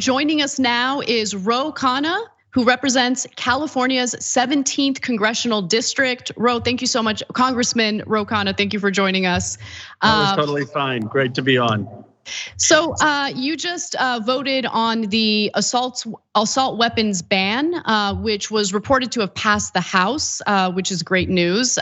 Joining us now is Ro Khanna, who represents California's 17th congressional district. Ro, thank you so much. Congressman Ro Khanna, thank you for joining us. That was totally fine. Great to be on. So you just voted on the assault weapons ban, which was reported to have passed the House, which is great news.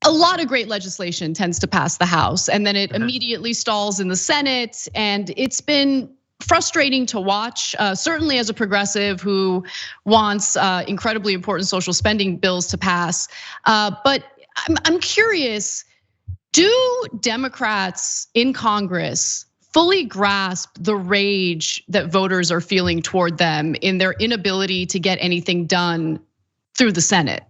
A lot of great legislation tends to pass the House, and then it immediately stalls in the Senate, and it's been frustrating to watch, certainly as a progressive who wants incredibly important social spending bills to pass. But I'm curious, do Democrats in Congress fully grasp the rage that voters are feeling toward them in their inability to get anything done through the Senate?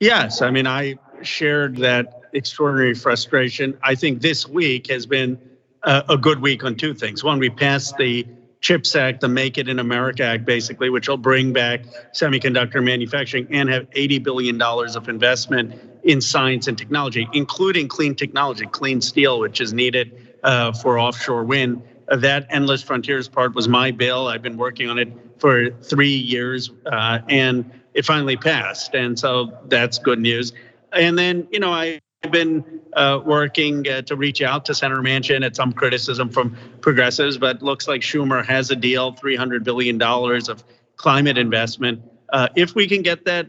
Yes, I mean, I shared that extraordinary frustration. I think this week has been a good week on two things. One, we passed the CHIPS Act, the Make It in America Act, basically, which will bring back semiconductor manufacturing and have $80 billion of investment in science and technology, including clean technology, clean steel, which is needed for offshore wind. That Endless Frontiers part was my bill. I've been working on it for 3 years, and it finally passed. And so that's good news. And then, I've been working to reach out to Senator Manchin at some criticism from progressives, but looks like Schumer has a deal, $300 billion of climate investment. If we can get that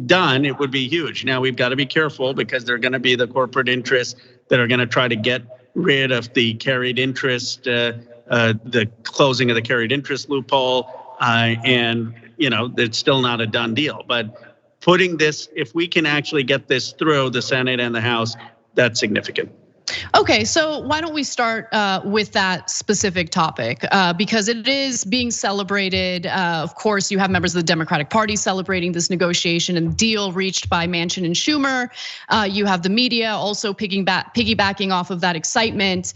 done, it would be huge. Now, we've got to be careful because there are going to be the corporate interests that are going to try to get rid of the carried interest, the closing of the carried interest loophole. And it's still not a done deal. But putting this, if we can actually get this through the Senate and the House, that's significant. Okay, so why don't we start with that specific topic? Because it is being celebrated. Of course, you have members of the Democratic Party celebrating this negotiation and deal reached by Manchin and Schumer. You have the media also piggybacking off of that excitement.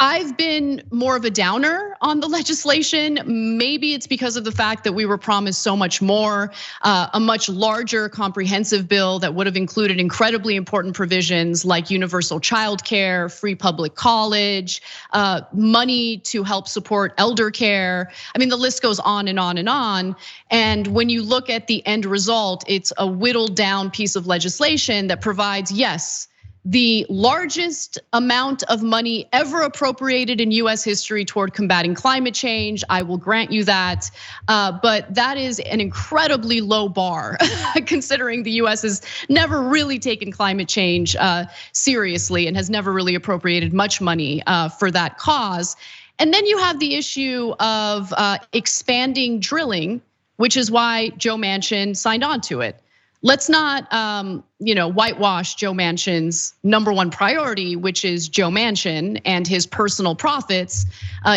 I've been more of a downer on the legislation. Maybe it's because of the fact that we were promised so much more, a much larger comprehensive bill that would have included incredibly important provisions like universal child care, free public college, money to help support elder care. I mean, the list goes on and on and on. And when you look at the end result, it's a whittled down piece of legislation that provides, yes, the largest amount of money ever appropriated in US history toward combating climate change. I will grant you that, but that is an incredibly low bar considering the US has never really taken climate change seriously and has never really appropriated much money for that cause. And then you have the issue of expanding drilling, which is why Joe Manchin signed on to it. Let's not whitewash Joe Manchin's #1 priority, which is Joe Manchin and his personal profits,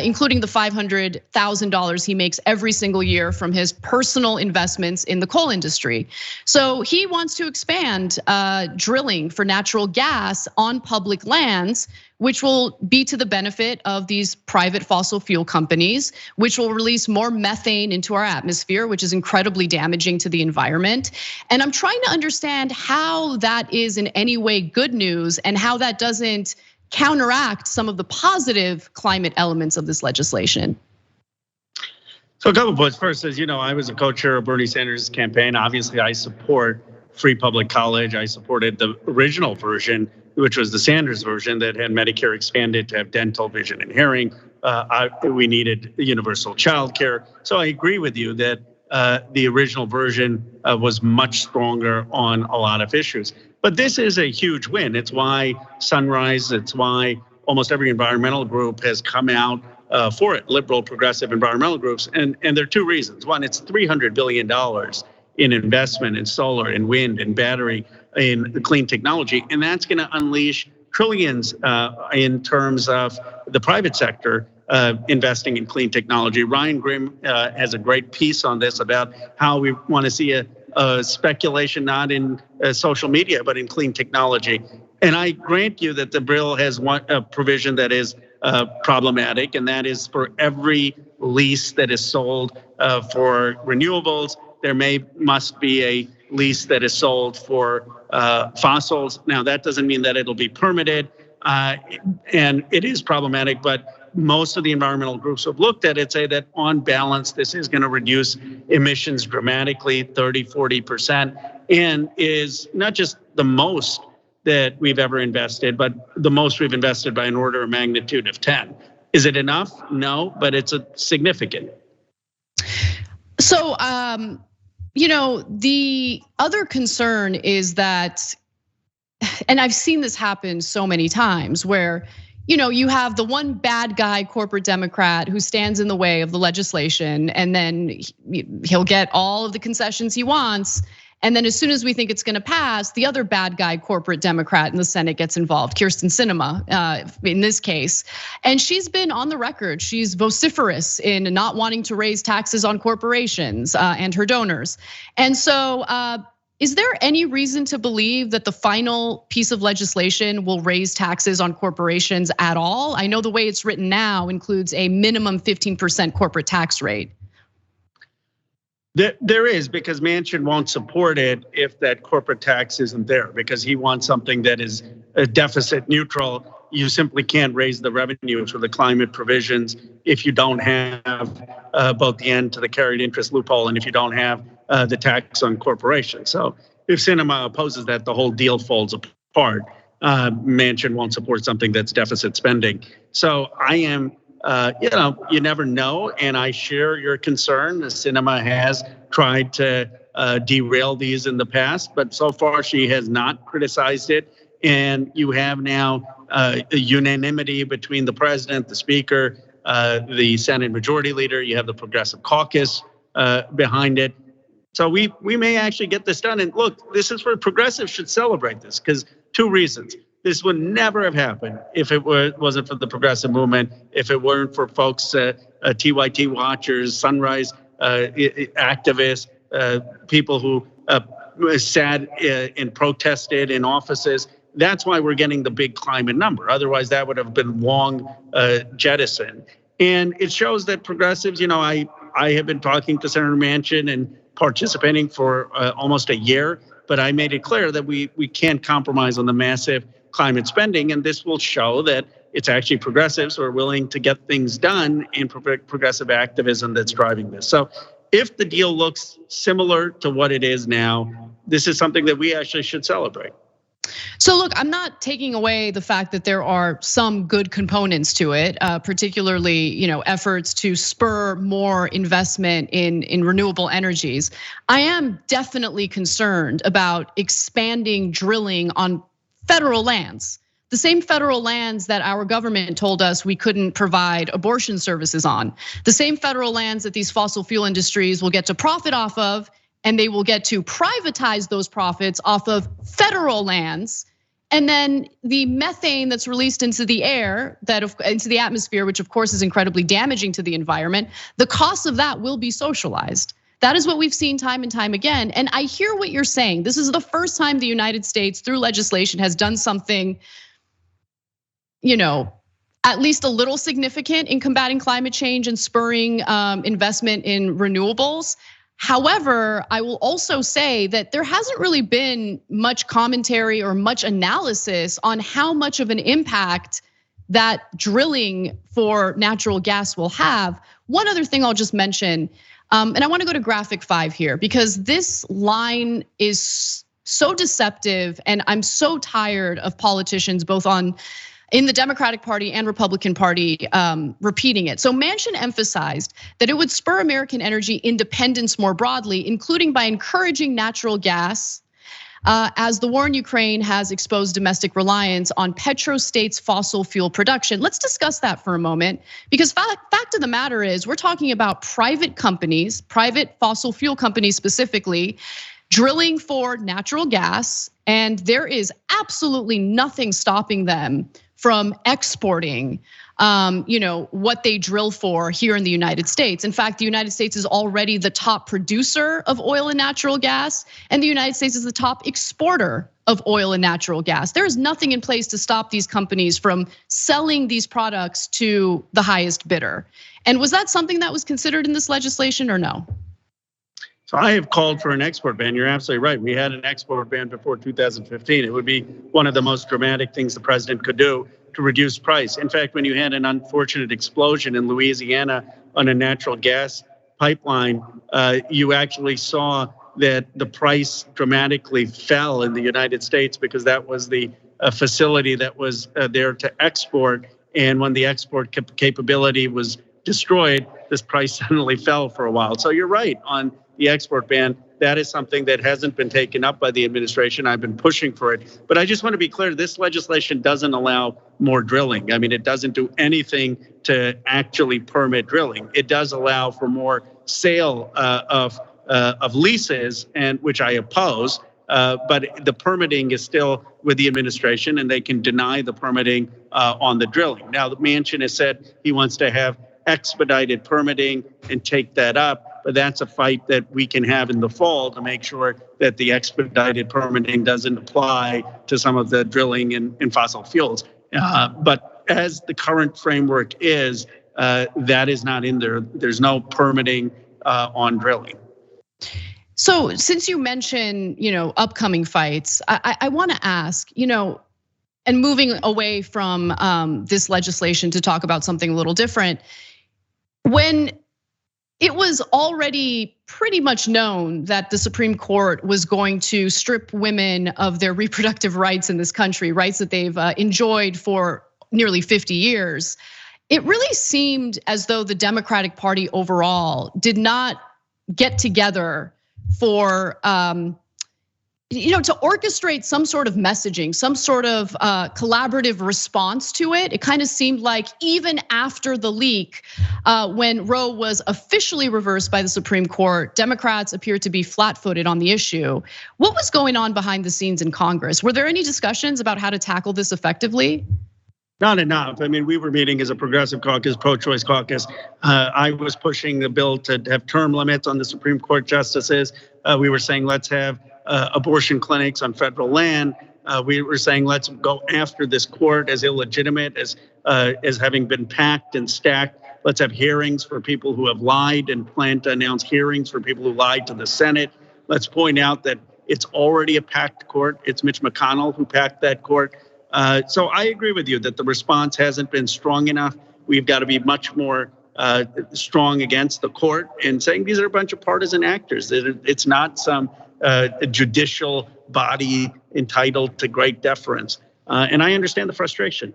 including the $500,000 he makes every single year from his personal investments in the coal industry. So he wants to expand drilling for natural gas on public lands, which will be to the benefit of these private fossil fuel companies, which will release more methane into our atmosphere, which is incredibly damaging to the environment. And I'm trying to understand how that is in any way good news and how that doesn't counteract some of the positive climate elements of this legislation. So a couple points. First, as you know, I was a co-chair of Bernie Sanders' campaign. Obviously, I support free public college. I supported the original version, which was the Sanders version that had Medicare expanded to have dental, vision, and hearing. We needed universal child care. So I agree with you that the original version was much stronger on a lot of issues. But this is a huge win. It's why Sunrise, it's why almost every environmental group has come out for it, liberal, progressive environmental groups. And there are two reasons. One, it's $300 billion in investment in solar and wind and battery in clean technology. And that's gonna unleash trillions in terms of the private sector investing in clean technology. Ryan Grimm has a great piece on this about how we wanna see a speculation not in social media, but in clean technology. And I grant you that the bill has a provision that is problematic, and that is for every lease that is sold for renewables, there must be a lease that is sold for fossils. Now, that doesn't mean that it'll be permitted, and it is problematic, but most of the environmental groups who have looked at it say that on balance, this is going to reduce emissions dramatically, 30, 40%, and is not just the most that we've ever invested, but the most we've invested by an order of magnitude of 10. Is it enough? No, but it's a significant. So, the other concern is that, and I've seen this happen so many times where, you have the one bad guy corporate Democrat who stands in the way of the legislation, and then he'll get all of the concessions he wants. And then as soon as we think it's gonna pass, the other bad guy corporate Democrat in the Senate gets involved, Kyrsten Sinema in this case. And she's been on the record, she's vociferous in not wanting to raise taxes on corporations and her donors. And so is there any reason to believe that the final piece of legislation will raise taxes on corporations at all? I know the way it's written now includes a minimum 15% corporate tax rate. There is, because Manchin won't support it if that corporate tax isn't there, because he wants something that is deficit neutral. You simply can't raise the revenues for the climate provisions if you don't have both the end to the carried interest loophole and if you don't have the tax on corporations. So if Sinema opposes that, the whole deal falls apart. Manchin won't support something that's deficit spending. So I am. You never know, and I share your concern. Sinema has tried to derail these in the past, but so far she has not criticized it. And you have now a unanimity between the president, the speaker, the Senate majority leader. You have the Progressive Caucus behind it. So we may actually get this done. And look, this is where progressives should celebrate this, because two reasons. This would never have happened if it wasn't for the progressive movement, if it weren't for folks, TYT watchers, Sunrise activists, people who sat and protested in offices. That's why we're getting the big climate number. Otherwise, that would have been long jettisoned. And it shows that progressives, I have been talking to Senator Manchin and participating for almost a year, but I made it clear that we can't compromise on the massive climate spending, and this will show that it's actually progressives who are willing to get things done in progressive activism that's driving this. So if the deal looks similar to what it is now, this is something that we actually should celebrate. So look, I'm not taking away the fact that there are some good components to it, particularly efforts to spur more investment in renewable energies. I am definitely concerned about expanding drilling on federal lands, the same federal lands that our government told us we couldn't provide abortion services on, the same federal lands that these fossil fuel industries will get to profit off of, and they will get to privatize those profits off of federal lands. And then the methane that's released into the air, into the atmosphere, which of course is incredibly damaging to the environment, the cost of that will be socialized. That is what we've seen time and time again. And I hear what you're saying. This is the first time the United States, through legislation, has done something, at least a little significant in combating climate change and spurring investment in renewables. However, I will also say that there hasn't really been much commentary or much analysis on how much of an impact that drilling for natural gas will have. One other thing I'll just mention, and I want to go to graphic 5 here, because this line is so deceptive, and I'm so tired of politicians both in the Democratic Party and Republican Party repeating it. So Manchin emphasized that it would spur American energy independence more broadly, including by encouraging natural gas, as the war in Ukraine has exposed domestic reliance on petrostates fossil fuel production. Let's discuss that for a moment, because fact of the matter is we're talking about private companies, private fossil fuel companies specifically, drilling for natural gas, and there is absolutely nothing stopping them from exporting what they drill for here in the United States. In fact, the United States is already the top producer of oil and natural gas, and the United States is the top exporter of oil and natural gas. There is nothing in place to stop these companies from selling these products to the highest bidder. And was that something that was considered in this legislation or no? So I have called for an export ban. You're absolutely right. We had an export ban before 2015. It would be one of the most dramatic things the president could do to reduce price. In fact, when you had an unfortunate explosion in Louisiana on a natural gas pipeline, you actually saw that the price dramatically fell in the United States because that was the facility that was there to export. And when the export capability was destroyed, this price suddenly fell for a while. So you're right on the export ban. That is something that hasn't been taken up by the administration. I've been pushing for it. But I just want to be clear, this legislation doesn't allow more drilling. I mean, it doesn't do anything to actually permit drilling. It does allow for more sale of leases, and which I oppose. But the permitting is still with the administration, and they can deny the permitting on the drilling. Now, the Manchin has said he wants to have expedited permitting and take that up, but that's a fight that we can have in the fall to make sure that the expedited permitting doesn't apply to some of the drilling in fossil fuels. But as the current framework is, that is not in there. There's no permitting on drilling. So since you mentioned, upcoming fights, I want to ask, and moving away from this legislation to talk about something a little different, when it was already pretty much known that the Supreme Court was going to strip women of their reproductive rights in this country, rights that they've enjoyed for nearly 50 years, it really seemed as though the Democratic Party overall did not get together for to orchestrate some sort of messaging, some sort of collaborative response to it. It kind of seemed like even after the leak, when Roe was officially reversed by the Supreme Court, Democrats appeared to be flat-footed on the issue. What was going on behind the scenes in Congress? Were there any discussions about how to tackle this effectively? Not enough. I mean, we were meeting as a progressive caucus, pro-choice caucus. I was pushing the bill to have term limits on the Supreme Court justices. We were saying let's have abortion clinics on federal land. We were saying let's go after this court as illegitimate, as having been packed and stacked. Let's have hearings for people who have lied and plan to announce hearings for people who lied to the Senate. Let's point out that it's already a packed court. It's Mitch McConnell who packed that court. So I agree with you that the response hasn't been strong enough. We've got to be much more strong against the court and saying these are a bunch of partisan actors. It's not some judicial body entitled to great deference. And I understand the frustration.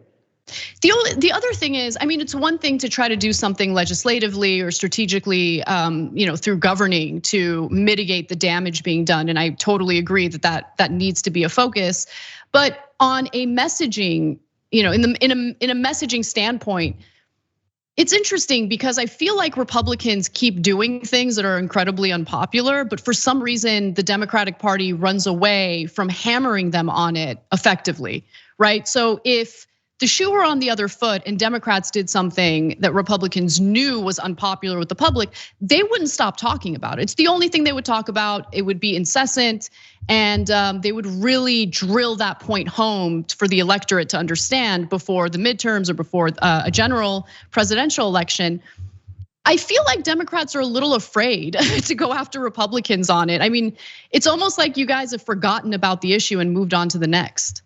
The other thing is, I mean, it's one thing to try to do something legislatively or strategically, through governing to mitigate the damage being done. And I totally agree that needs to be a focus. But on a messaging, in a messaging standpoint, it's interesting because I feel like Republicans keep doing things that are incredibly unpopular, but for some reason, the Democratic Party runs away from hammering them on it effectively, right? So if the shoe were on the other foot and Democrats did something that Republicans knew was unpopular with the public, they wouldn't stop talking about it. It's the only thing they would talk about. It would be incessant, and they would really drill that point home for the electorate to understand before the midterms or before a general presidential election. I feel like Democrats are a little afraid to go after Republicans on it. I mean, it's almost like you guys have forgotten about the issue and moved on to the next.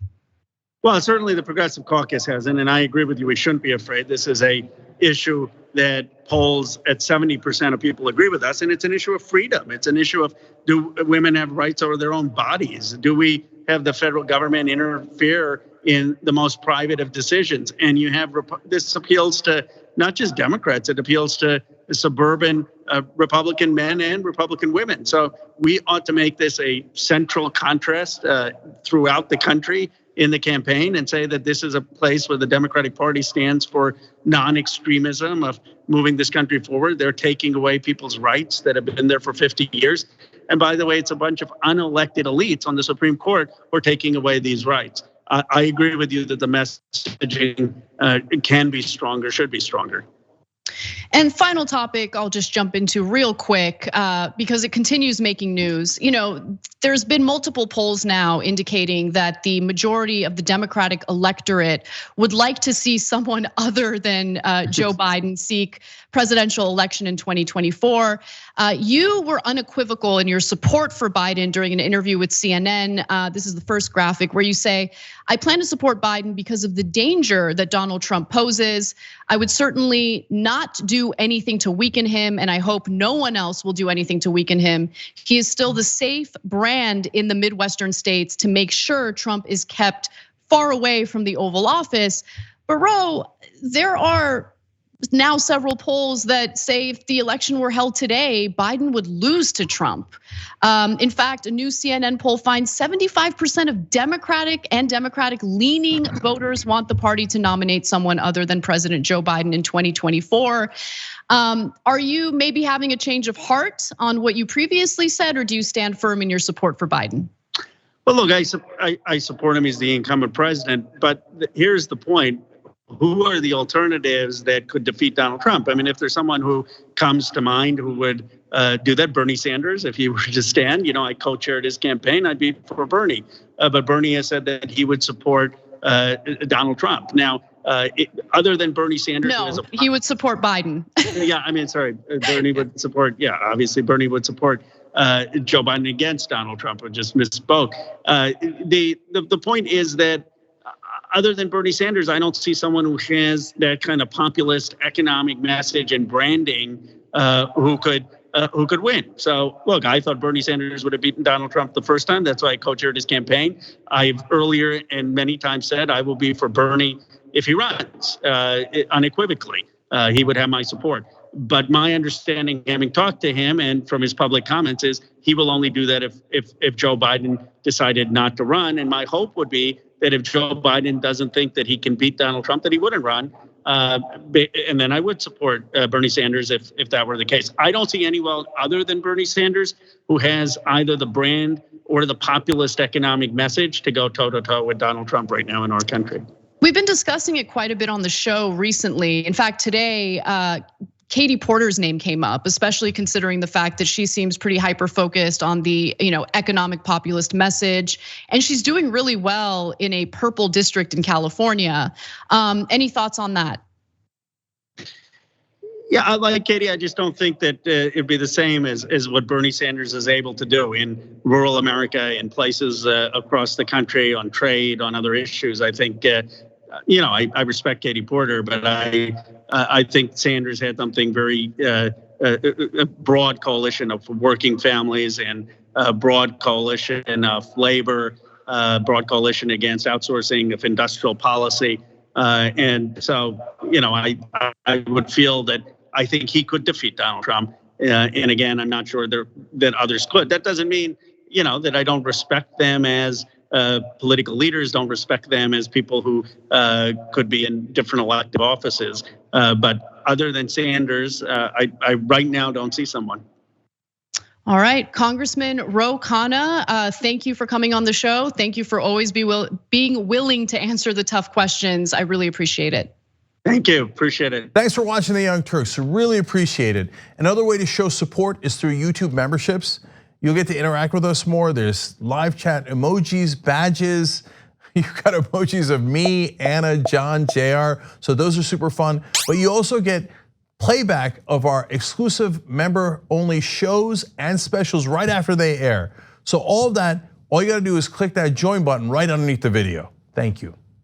Well, certainly the Progressive Caucus hasn't, and I agree with you, we shouldn't be afraid. This is a issue that polls at 70% of people agree with us, and it's an issue of freedom. It's an issue of, do women have rights over their own bodies? Do we have the federal government interfere in the most private of decisions? And you have, this appeals to not just Democrats, it appeals to suburban Republican men and Republican women. So we ought to make this a central contrast throughout the country in the campaign and say that this is a place where the Democratic Party stands for non-extremism of moving this country forward. They're taking away people's rights that have been there for 50 years. And by the way, it's a bunch of unelected elites on the Supreme Court who are taking away these rights. I agree with you that the messaging can be stronger, should be stronger. And final topic, I'll just jump into real quick because it continues making news. There's been multiple polls now indicating that the majority of the Democratic electorate would like to see someone other than Joe Biden seek presidential election in 2024. You were unequivocal in your support for Biden during an interview with CNN. This is the first graphic where you say, "I plan to support Biden because of the danger that Donald Trump poses. I would certainly not do anything to weaken him, and I hope no one else will do anything to weaken him. He is still the safe brand in the Midwestern states to make sure Trump is kept far away from the Oval Office." But Ro, there are now several polls that say if the election were held today, Biden would lose to Trump. In fact, a new CNN poll finds 75% of Democratic and Democratic-leaning voters want the party to nominate someone other than President Joe Biden in 2024. Are you maybe having a change of heart on what you previously said, or do you stand firm in your support for Biden? Well, look, I support him. He's the incumbent president. But here's the point. Who are the alternatives that could defeat Donald Trump? I mean, if there's someone who comes to mind who would do that, Bernie Sanders, if he were to stand, I co-chaired his campaign, I'd be for Bernie. But Bernie has said that he would support Donald Trump. Now, other than Bernie Sanders, no, he would support Biden. Yeah, I mean, sorry, Bernie would support. Yeah, obviously Bernie would support Joe Biden against Donald Trump. I just misspoke. The point is that other than Bernie Sanders, I don't see someone who has that kind of populist economic message and branding who could win. So look, I thought Bernie Sanders would have beaten Donald Trump the first time. That's why I co-chaired his campaign. I've earlier and many times said I will be for Bernie if he runs unequivocally. He would have my support. But my understanding, having talked to him and from his public comments, is he will only do that if Joe Biden decided not to run. And my hope would be that if Joe Biden doesn't think that he can beat Donald Trump, that he wouldn't run. And then I would support Bernie Sanders if that were the case. I don't see anyone other than Bernie Sanders who has either the brand or the populist economic message to go toe-to-toe with Donald Trump right now in our country. We've been discussing it quite a bit on the show recently. In fact, today, Katie Porter's name came up, especially considering the fact that she seems pretty hyper-focused on the economic populist message, and she's doing really well in a purple district in California. Any thoughts on that? Yeah, I like Katie. I just don't think that it'd be the same as what Bernie Sanders is able to do in rural America, in places across the country, on trade, on other issues. I think. I respect Katie Porter, but I think Sanders had something very a broad coalition of working families and a broad coalition of labor, broad coalition against outsourcing of industrial policy, and so I would feel that I think he could defeat Donald Trump, and again I'm not sure that others could. That doesn't mean that I don't respect them as. Political leaders, don't respect them as people who could be in different elective offices. But other than Sanders, I right now don't see someone. All right, Congressman Ro Khanna, thank you for coming on the show. Thank you for always being willing to answer the tough questions. I really appreciate it. Thank you, appreciate it. Thanks for watching The Young Turks, really appreciate it. Another way to show support is through YouTube memberships. You'll get to interact with us more. There's live chat emojis, badges. You've got emojis of me, Anna, John, JR. So those are super fun. But you also get playback of our exclusive member-only shows and specials right after they air. So all of that, all you gotta do is click that join button right underneath the video. Thank you.